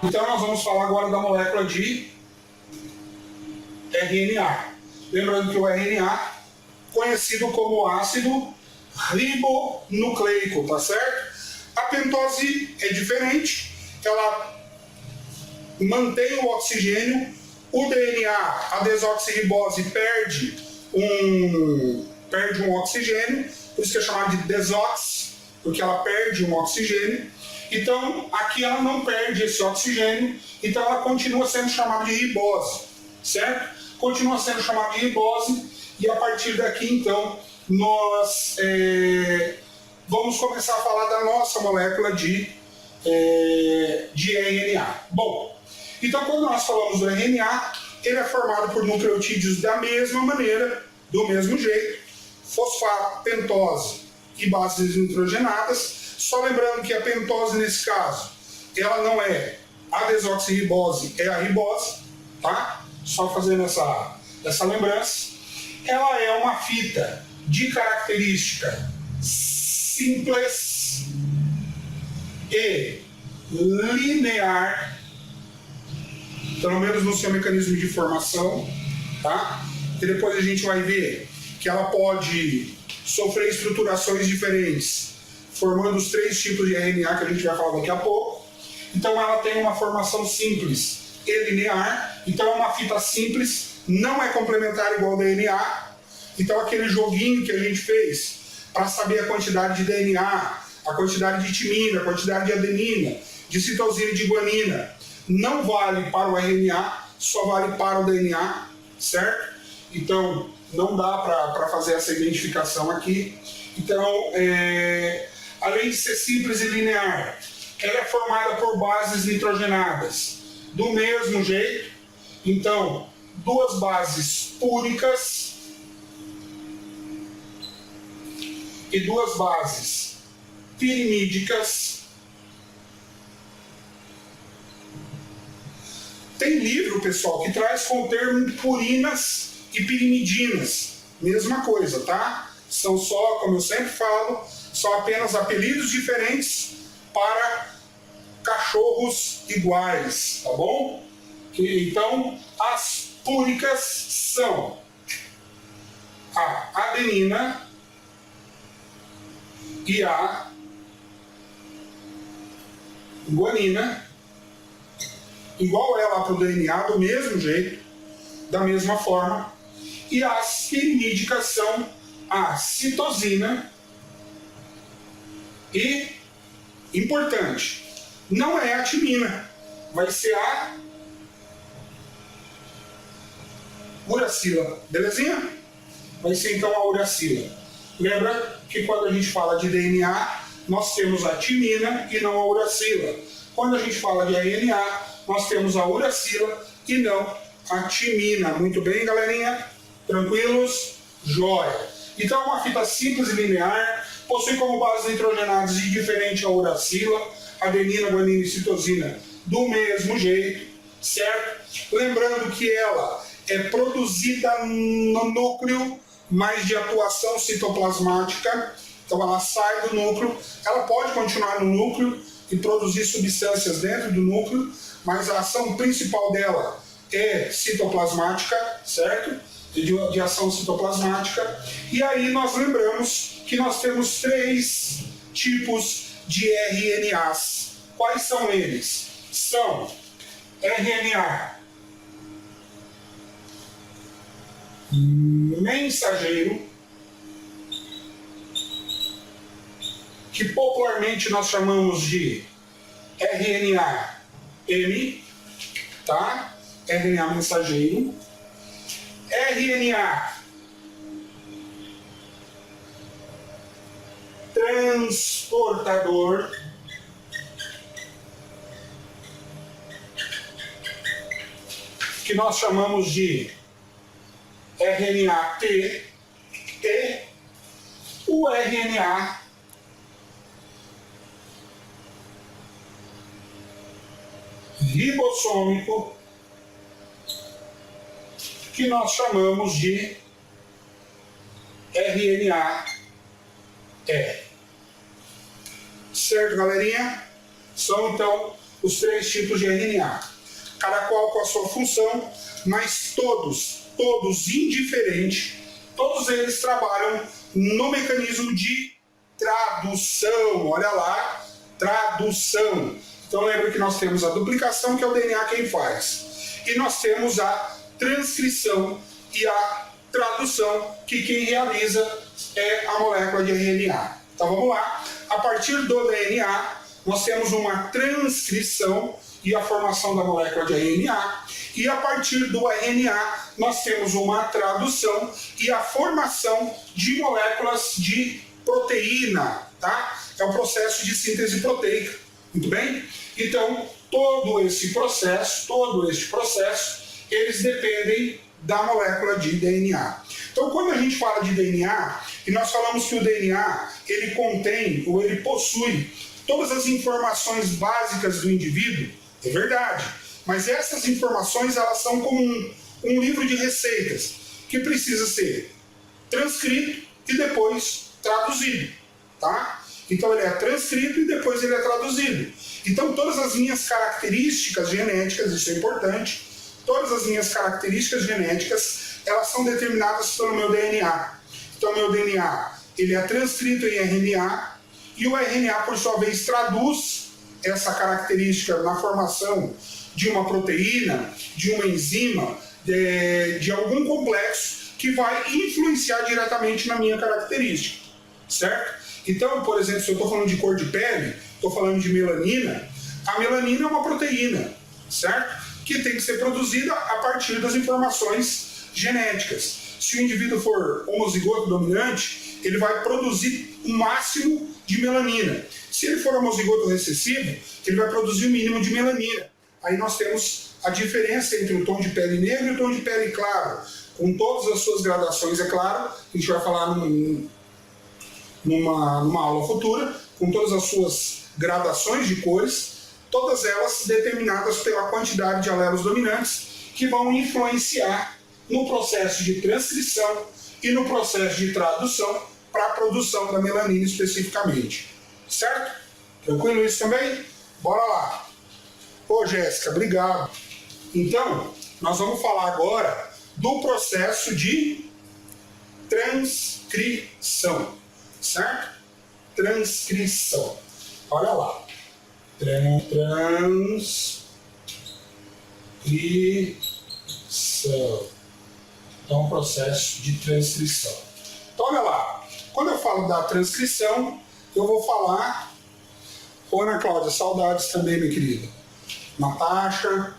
Então nós vamos falar agora da molécula de RNA. Lembrando que o RNA, conhecido como ácido ribonucleico, tá certo? A pentose é diferente, ela mantém o oxigênio, o DNA, a desoxirribose, perde um oxigênio, por isso que é chamado de desox, porque ela perde um oxigênio. Então, aqui ela não perde esse oxigênio, então ela continua sendo chamada de ribose, certo? Continua sendo chamada de ribose, e a partir daqui, então, nós vamos começar a falar da nossa molécula de RNA. Bom, então quando nós falamos do RNA, ele é formado por nucleotídeos da mesma maneira, do mesmo jeito, fosfato, pentose e bases nitrogenadas. Só lembrando que a pentose, nesse caso, ela não é a desoxirribose, é a ribose, tá? Só fazendo essa lembrança. Ela é uma fita de característica simples e linear, pelo menos no seu mecanismo de formação, tá? E depois a gente vai ver que ela pode sofrer estruturações diferentes, formando os 3 tipos de RNA que a gente vai falar daqui a pouco. Então ela tem uma formação simples e linear, então é uma fita simples, não é complementar igual ao DNA. Então aquele joguinho que a gente fez para saber a quantidade de DNA, a quantidade de timina, a quantidade de adenina, de citosina e de guanina, não vale para o RNA, só vale para o DNA, certo? Então não dá para fazer essa identificação aqui. Então, além de ser simples e linear, ela é formada por bases nitrogenadas do mesmo jeito. Então, 2 bases púricas e 2 bases pirimídicas. Tem livro, pessoal, que traz com o termo purinas e pirimidinas. Mesma coisa, tá? São só, como eu sempre falo, são apenas apelidos diferentes para cachorros iguais, tá bom? Então, as púricas são a adenina e a guanina, igual ela para o DNA, do mesmo jeito, da mesma forma. E as pirimídicas são a citosina e, importante, não é a timina, vai ser a uracila, belezinha? Vai ser então a uracila. Lembra que quando a gente fala de DNA, nós temos a timina e não a uracila. Quando a gente fala de RNA, nós temos a uracila e não a timina. Muito bem, galerinha? Tranquilos? Jóia! Então, é uma fita simples e linear, possui como bases nitrogenadas e diferente a uracila, adenina, guanina e citosina do mesmo jeito, certo? Lembrando que ela é produzida no núcleo, mas de atuação citoplasmática. Então ela sai do núcleo, ela pode continuar no núcleo e produzir substâncias dentro do núcleo, mas a ação principal dela é citoplasmática, certo? De ação citoplasmática. E aí nós lembramos que nós temos 3 tipos de RNAs. Quais são eles? São RNA mensageiro, que popularmente nós chamamos de RNA-M, tá? RNA mensageiro. RNA transportador, que nós chamamos de RNA-T, e o RNA ribossômico, que nós chamamos de RNA-E. Certo, galerinha? São, então, os 3 tipos de RNA, cada qual com a sua função, mas todos indiferente, todos eles trabalham no mecanismo de tradução. Olha lá, tradução. Então lembra que nós temos a duplicação, que é o DNA quem faz, e nós temos a transcrição e a tradução, que quem realiza é a molécula de RNA. Então vamos lá, a partir do DNA nós temos uma transcrição e a formação da molécula de RNA, e a partir do RNA nós temos uma tradução e a formação de moléculas de proteína, tá? É o processo de síntese proteica, muito bem? Então, todo este processo, eles dependem da molécula de DNA. Então, quando a gente fala de DNA, e nós falamos que o DNA, ele contém, ou ele possui, todas as informações básicas do indivíduo, é verdade, mas essas informações, elas são como um livro de receitas, que precisa ser transcrito e depois traduzido, tá? Então ele é transcrito e depois ele é traduzido. Então todas as minhas características genéticas, isso é importante, todas as minhas características genéticas, elas são determinadas pelo meu DNA. Então meu DNA, ele é transcrito em RNA, e o RNA, por sua vez, traduz essa característica na formação de uma proteína, de uma enzima, de algum complexo que vai influenciar diretamente na minha característica, certo? Então, por exemplo, se eu estou falando de cor de pele, estou falando de melanina, a melanina é uma proteína, certo? Que tem que ser produzida a partir das informações genéticas. Se o indivíduo for homozigoto dominante, ele vai produzir o máximo de melanina. Se ele for homozigoto recessivo, ele vai produzir o mínimo de melanina. Aí nós temos a diferença entre o tom de pele negro e o tom de pele claro, com todas as suas gradações, é claro, a gente vai falar numa aula futura, com todas as suas gradações de cores, todas elas determinadas pela quantidade de alelos dominantes, que vão influenciar no processo de transcrição e no processo de tradução para a produção da melanina especificamente. Certo? Tranquilo isso também? Bora lá! Ô Jéssica, obrigado! Então, nós vamos falar agora do processo de transcrição. Certo? Transcrição. Olha lá. Transcrição. Então, processo de transcrição. Então, olha lá. Quando eu falo da transcrição, eu vou falar... Ô, Ana Cláudia, saudades também, minha querida. Natasha.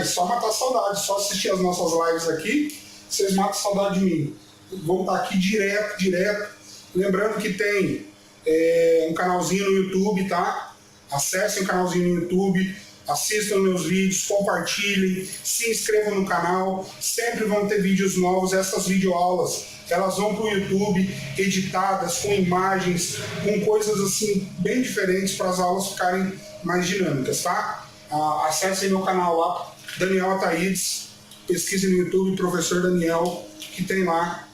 Só matar saudades. Só assistir as nossas lives aqui, vocês matam saudade de mim. Vão estar aqui direto. Lembrando que tem um canalzinho no YouTube, tá? Acessem o canalzinho no YouTube, assistam meus vídeos, compartilhem, se inscrevam no canal. Sempre vão ter vídeos novos. Essas videoaulas, elas vão para o YouTube, editadas, com imagens, com coisas assim, bem diferentes, para as aulas ficarem mais dinâmicas, tá? Acessem meu canal lá, Daniel Ataídes, pesquisem no YouTube, Professor Daniel, que tem lá.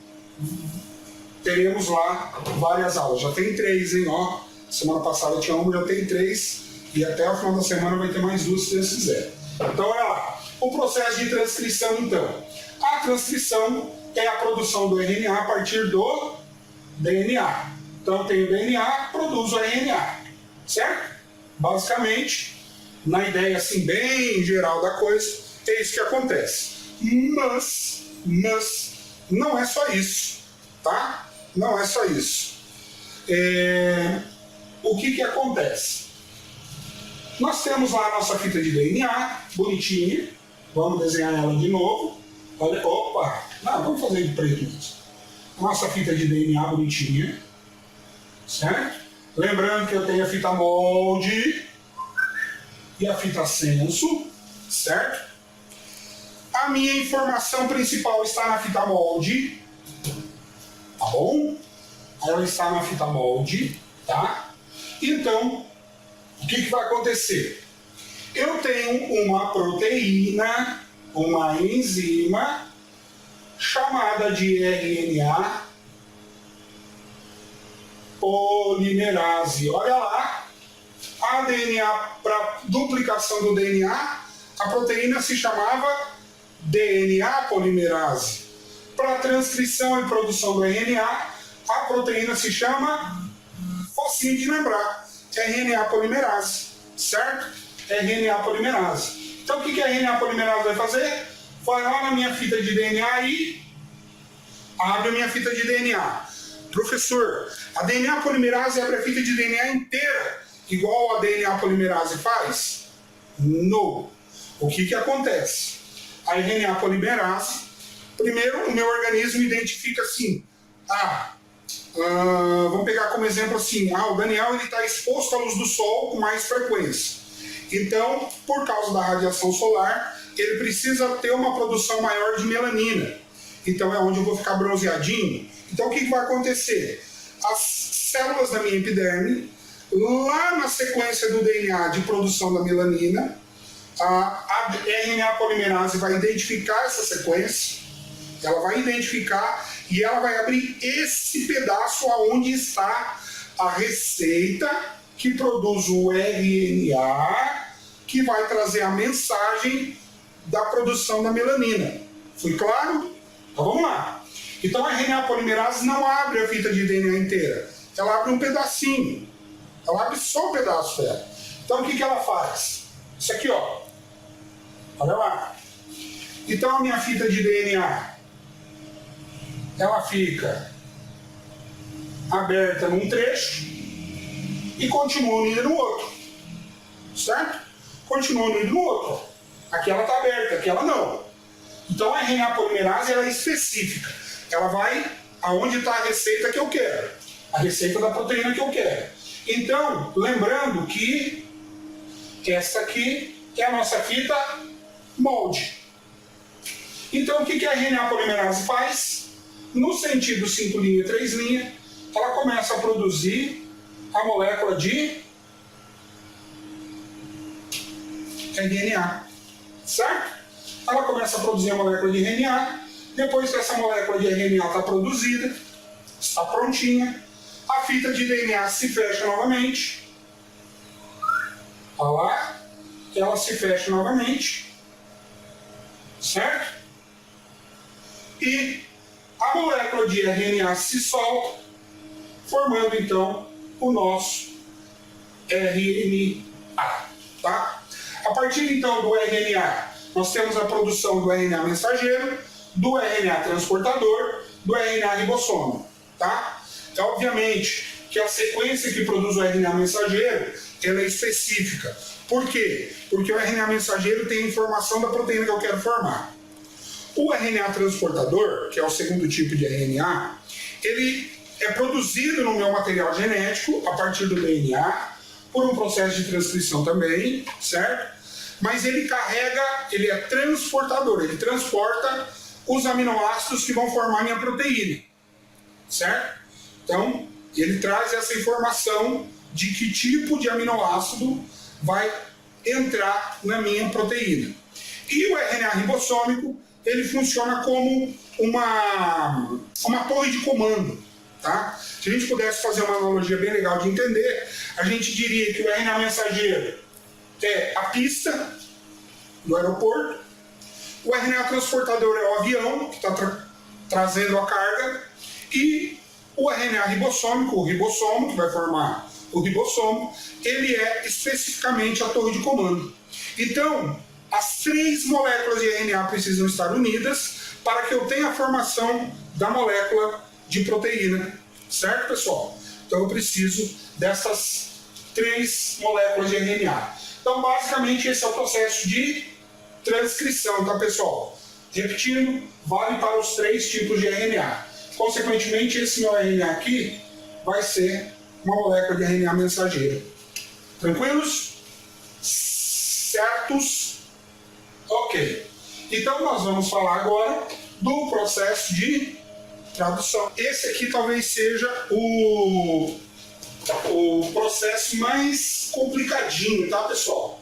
Teremos lá várias aulas. Já tem 3, hein? Ó, semana passada tinha uma, já tem 3. E até o final da semana vai ter mais 2, se Deus quiser. Então, olha lá. O processo de transcrição, então. A transcrição é a produção do RNA a partir do DNA. Então, tem o DNA, produz o RNA. Certo? Basicamente, na ideia assim, bem geral da coisa, é isso que acontece. Mas não é só isso. Tá? Não é só isso. O que acontece? Nós temos lá a nossa fita de DNA, bonitinha. Vamos desenhar ela de novo. Olha, opa! Não, vamos fazer de preto mesmo. Nossa fita de DNA bonitinha. Certo? Lembrando que eu tenho a fita molde e a fita senso. Certo? A minha informação principal está na fita molde. Tá bom? Ela está na fita molde, tá? Então, o que vai acontecer? Eu tenho uma proteína, uma enzima, chamada de RNA polimerase. Olha lá A DNA, para duplicação do DNA, a proteína se chamava DNA polimerase. Para transcrição e produção do RNA, a proteína se chama, facinho de lembrar, RNA polimerase, certo? RNA polimerase. Então o que a RNA polimerase vai fazer? Vai lá na minha fita de DNA e abre a minha fita de DNA. Professor, a DNA polimerase abre a fita de DNA inteira, igual a DNA polimerase faz? Não. O que acontece? A RNA polimerase, primeiro o meu organismo identifica assim, vamos pegar como exemplo assim, o Daniel está exposto à luz do sol com mais frequência. Então, por causa da radiação solar, ele precisa ter uma produção maior de melanina. Então é onde eu vou ficar bronzeadinho. Então o que vai acontecer? As células da minha epiderme, lá na sequência do DNA de produção da melanina, a RNA polimerase vai identificar essa sequência, ela vai identificar e ela vai abrir esse pedaço onde está a receita que produz o RNA, que vai trazer a mensagem da produção da melanina. Foi claro? Então vamos lá. Então a RNA polimerase não abre a fita de DNA inteira, ela abre um pedacinho, ela abre só um pedaço dela. Então o que ela faz? Isso aqui, ó. Olha lá. Então a minha fita de DNA, ela fica aberta num trecho e continua unida no outro, certo? Continua unida no outro. Aqui ela está aberta, aqui ela não. Então a RNA polimerase ela é específica. Ela vai aonde está a receita que eu quero, a receita da proteína que eu quero. Então, lembrando que essa aqui é a nossa fita molde. Então o que a RNA polimerase faz? No sentido 5' 3', ela começa a produzir a molécula de RNA, certo? Ela começa a produzir a molécula de RNA, depois que essa molécula de RNA está produzida, está prontinha, a fita de DNA se fecha novamente, olha lá, ela se fecha novamente, certo? E a molécula de RNA se solta, formando então o nosso RNA, tá? A partir então do RNA, nós temos a produção do RNA mensageiro, do RNA transportador, do RNA ribossoma, tá? Então, obviamente, que a sequência que produz o RNA mensageiro, ela é específica. Por quê? Porque o RNA mensageiro tem a informação da proteína que eu quero formar. O RNA transportador, que é o segundo tipo de RNA, ele é produzido no meu material genético, a partir do DNA, por um processo de transcrição também, certo? Mas ele carrega, ele é transportador, ele transporta os aminoácidos que vão formar minha proteína, certo? Então, ele traz essa informação de que tipo de aminoácido vai entrar na minha proteína. E o RNA ribossômico, ele funciona como uma torre de comando, tá? Se a gente pudesse fazer uma analogia bem legal de entender, a gente diria que o RNA mensageiro é a pista do aeroporto, o RNA transportador é o avião que está trazendo a carga, e o RNA ribossômico, o ribossomo, que vai formar o ribossomo, ele é especificamente a torre de comando. Então, as 3 moléculas de RNA precisam estar unidas para que eu tenha a formação da molécula de proteína, certo, pessoal? Então eu preciso dessas 3 moléculas de RNA. Então, basicamente, esse é o processo de transcrição, tá, pessoal? Repetindo, vale para os 3 tipos de RNA. Consequentemente, esse meu RNA aqui vai ser uma molécula de RNA mensageiro. Tranquilos? Certos? Ok. Então, nós vamos falar agora do processo de tradução. Esse aqui talvez seja o processo mais complicadinho, tá, pessoal?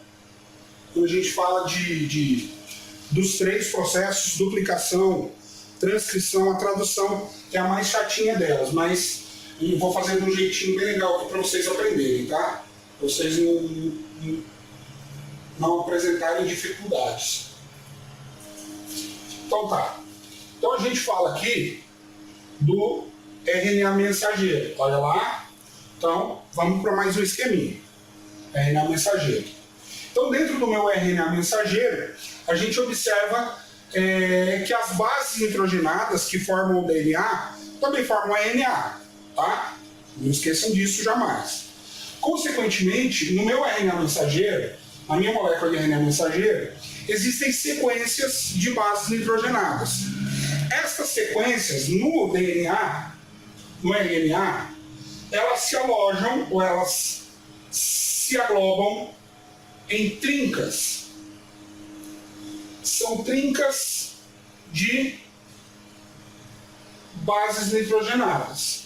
Quando a gente fala dos 3 processos, duplicação, transcrição, a tradução é a mais chatinha delas, mas eu vou fazer de um jeitinho bem legal aqui para vocês aprenderem, tá? vocês não apresentarem dificuldades. Então tá. Então a gente fala aqui do RNA mensageiro. Olha lá. Então, vamos para mais um esqueminha. RNA mensageiro. Então, dentro do meu RNA mensageiro, a gente observa que as bases nitrogenadas que formam o DNA também formam a RNA, tá? Não esqueçam disso jamais. Consequentemente, no meu RNA mensageiro, na minha molécula de RNA mensageiro, existem sequências de bases nitrogenadas. Essas sequências no DNA, no RNA, elas se alojam ou elas se aglobam em trincas. São trincas de bases nitrogenadas.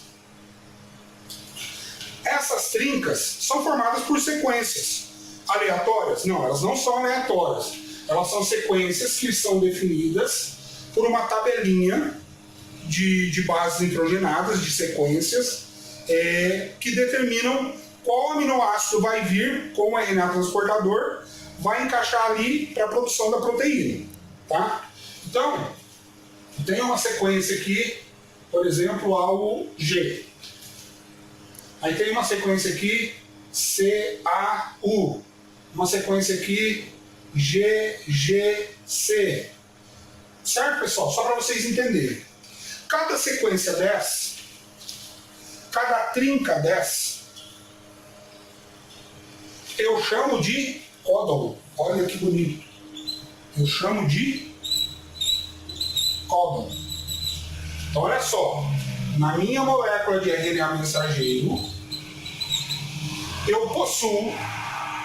Essas trincas são formadas por sequências aleatórias? Não, elas não são aleatórias. Elas são sequências que são definidas por uma tabelinha de bases nitrogenadas, de sequências, que determinam qual aminoácido vai vir com o RNA transportador, vai encaixar ali para a produção da proteína. Tá? Então, tem uma sequência aqui, por exemplo, AUG. Aí tem uma sequência aqui, CAU. Uma sequência aqui, GGC. Certo, pessoal? Só para vocês entenderem. Cada sequência dessa, cada trinca dessa, eu chamo de códon. Olha que bonito. Eu chamo de códon. Então, olha só. Na minha molécula de RNA mensageiro, eu possuo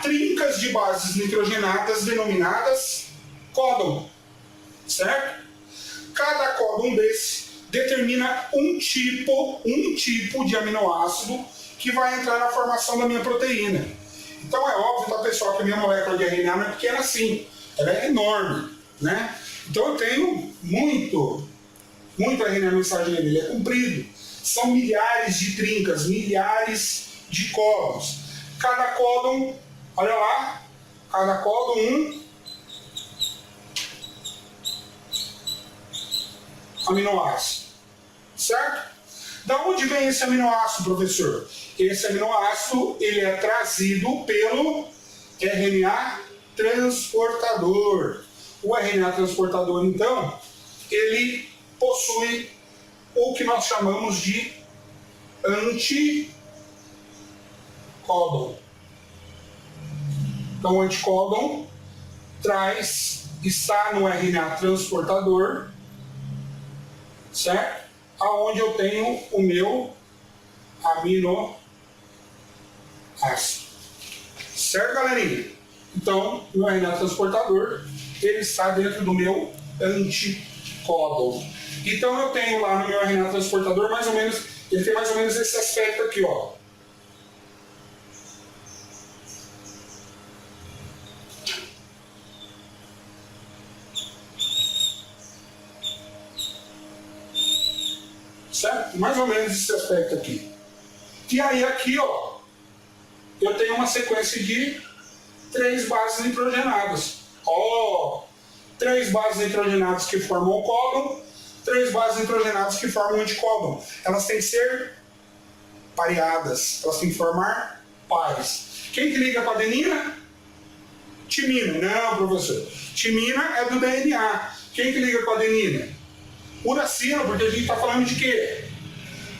trincas de bases nitrogenadas denominadas códon. Certo? Cada códon desse determina um tipo de aminoácido que vai entrar na formação da minha proteína. Então é óbvio, tá, pessoal, que a minha molécula de RNA não é pequena assim, ela é enorme, né? Então eu tenho muito RNA mensageiro, ele é comprido. São milhares de trincas, milhares de códons. Cada códon, olha lá, cada códon aminoácido, certo? Da onde vem esse aminoácido, professor? Esse aminoácido ele é trazido pelo RNA transportador. O RNA transportador, então, ele possui o que nós chamamos de anticódon. Então, o anticódon está no RNA transportador, certo? Aonde eu tenho o meu aminoácido. Certo, galerinha? Então, o RNA transportador, ele está dentro do meu anticódon. Então, eu tenho lá no meu RNA transportador mais ou menos, ele tem mais ou menos esse aspecto aqui, ó. Certo? Mais ou menos esse aspecto aqui. E aí aqui, ó, eu tenho uma sequência de 3 bases nitrogenadas. Ó, 3 bases nitrogenadas que formam o códon, 3 bases nitrogenadas que formam o anticódon. Elas têm que ser pareadas, elas têm que formar pares. Quem que liga com a adenina? Timina. Não, professor. Timina é do DNA. Quem que liga com a adenina? Uracilo, porque a gente está falando de quê?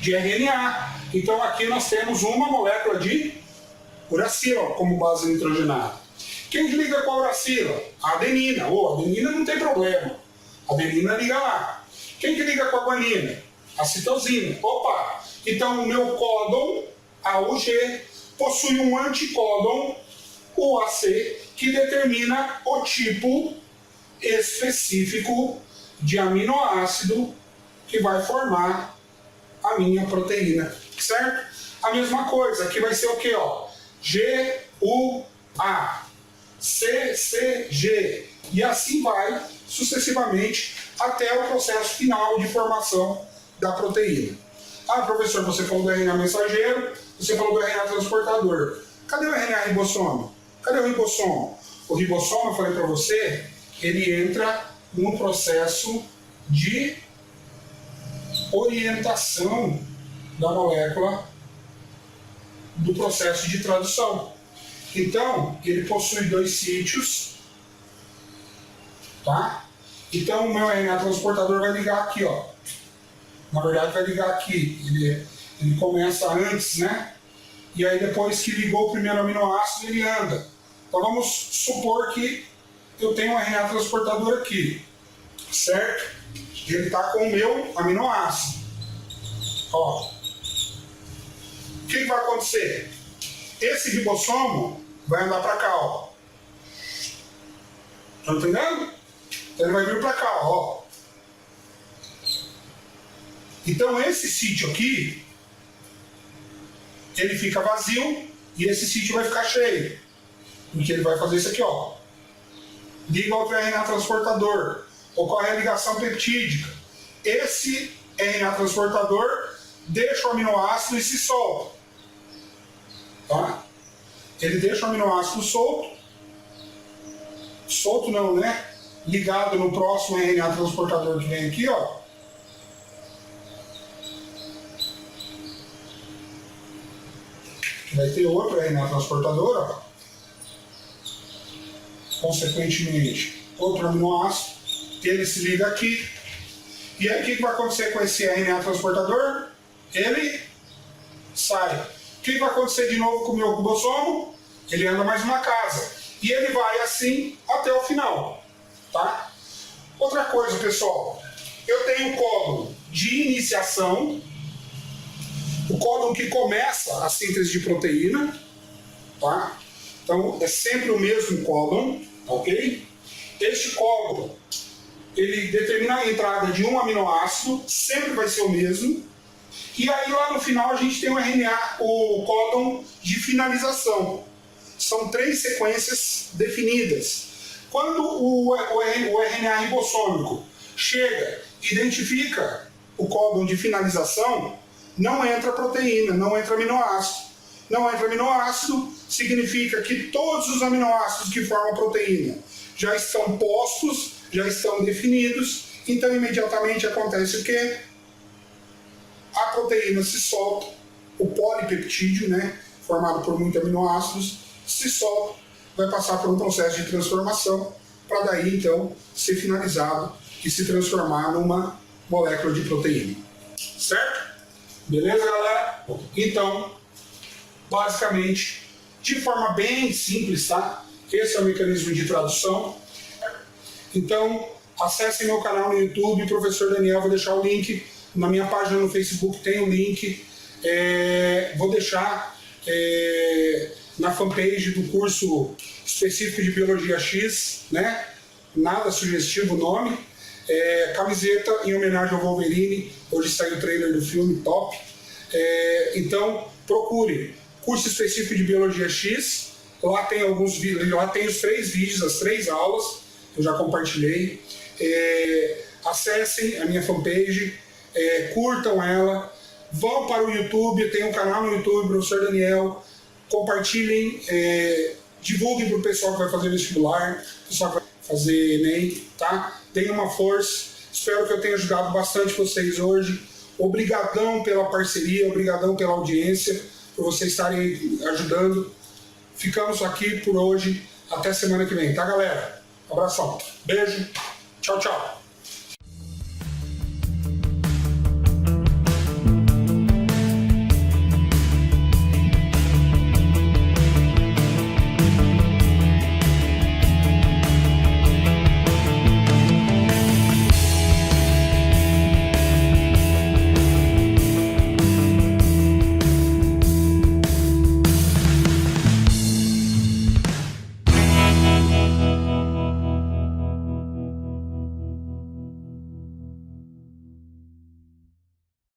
De RNA. Então aqui nós temos uma molécula de uracilo como base nitrogenada. Quem que liga com a uracilo? A adenina. A adenina não tem problema. A adenina liga lá. Quem que liga com a guanina? A citosina. Opa! Então o meu códon, AUG, possui um anticódon, UAC, que determina o tipo específico de aminoácido que vai formar a minha proteína, certo? A mesma coisa, aqui vai ser o que, ó? GUA, CCG, e assim vai sucessivamente até o processo final de formação da proteína. Ah, professor, você falou do RNA mensageiro, você falou do RNA transportador. Cadê o RNA ribossomo? Cadê o ribossomo? O ribossomo, eu falei para você, ele entra no processo de orientação da molécula do processo de tradução. Então, ele possui 2 sítios, tá? Então, o meu RNA transportador vai ligar aqui, ó. Na verdade, vai ligar aqui. Ele começa antes, né? E aí, depois que ligou o primeiro aminoácido, ele anda. Então, vamos supor que eu tenho um RNA transportador aqui, certo? E ele está com o meu aminoácido. Ó. O que vai acontecer? Esse ribossomo vai andar para cá, ó. Tá entendendo? Então ele vai vir para cá, ó. Então esse sítio aqui, ele fica vazio e esse sítio vai ficar cheio. Porque ele vai fazer isso aqui, ó. Liga ao RNA transportador. Ocorre a ligação peptídica. Esse RNA transportador deixa o aminoácido e se solta. Tá? Ele deixa o aminoácido solto. Solto não, né? Ligado no próximo RNA transportador que vem aqui, ó. Vai ter outro RNA transportador, ó. Consequentemente, outro aminoácido. Ele se liga aqui. E aí o que vai acontecer com esse RNA transportador? Ele sai. O que vai acontecer de novo com o meu ribossomo? Ele anda mais uma casa. E ele vai assim até o final. Tá? Outra coisa, pessoal. Eu tenho o códon de iniciação. O códon que começa a síntese de proteína. Tá? Então, é sempre o mesmo códon. Ok? Este códon, ele determina a entrada de um aminoácido. Sempre vai ser o mesmo. E aí lá no final a gente tem o RNA, o códon de finalização. São 3 sequências definidas. Quando o RNA ribossômico chega, identifica o códon de finalização, não entra proteína, não entra aminoácido. Não entra aminoácido significa que todos os aminoácidos que formam a proteína já estão postos, já estão definidos, então imediatamente acontece o quê? A proteína se solta, o polipeptídeo, né, formado por muitos aminoácidos, se solta, vai passar por um processo de transformação, para daí então ser finalizado e se transformar numa molécula de proteína. Certo? Beleza, galera? Então, basicamente, de forma bem simples, tá? Esse é o mecanismo de tradução. Então, acessem meu canal no YouTube, Professor Daniel, vou deixar o link. Na minha página no Facebook tem o link. Vou deixar na fanpage do curso específico de Biologia X, né? Nada sugestivo o nome. Camiseta em homenagem ao Wolverine. Hoje saiu o trailer do filme, top. Então, procure curso específico de Biologia X. Lá tem alguns vídeos, lá tem os 3 vídeos, as 3 aulas. Eu já compartilhei. Acessem a minha fanpage. Curtam ela, vão para o YouTube, eu tenho um canal no YouTube, Professor Daniel, compartilhem, divulguem para o pessoal que vai fazer vestibular, pessoal que vai fazer ENEM, tá? Deem uma força, espero que eu tenha ajudado bastante vocês hoje, obrigadão pela parceria, obrigadão pela audiência, por vocês estarem ajudando, ficamos aqui por hoje, até semana que vem, tá galera? Abração, beijo, tchau, tchau.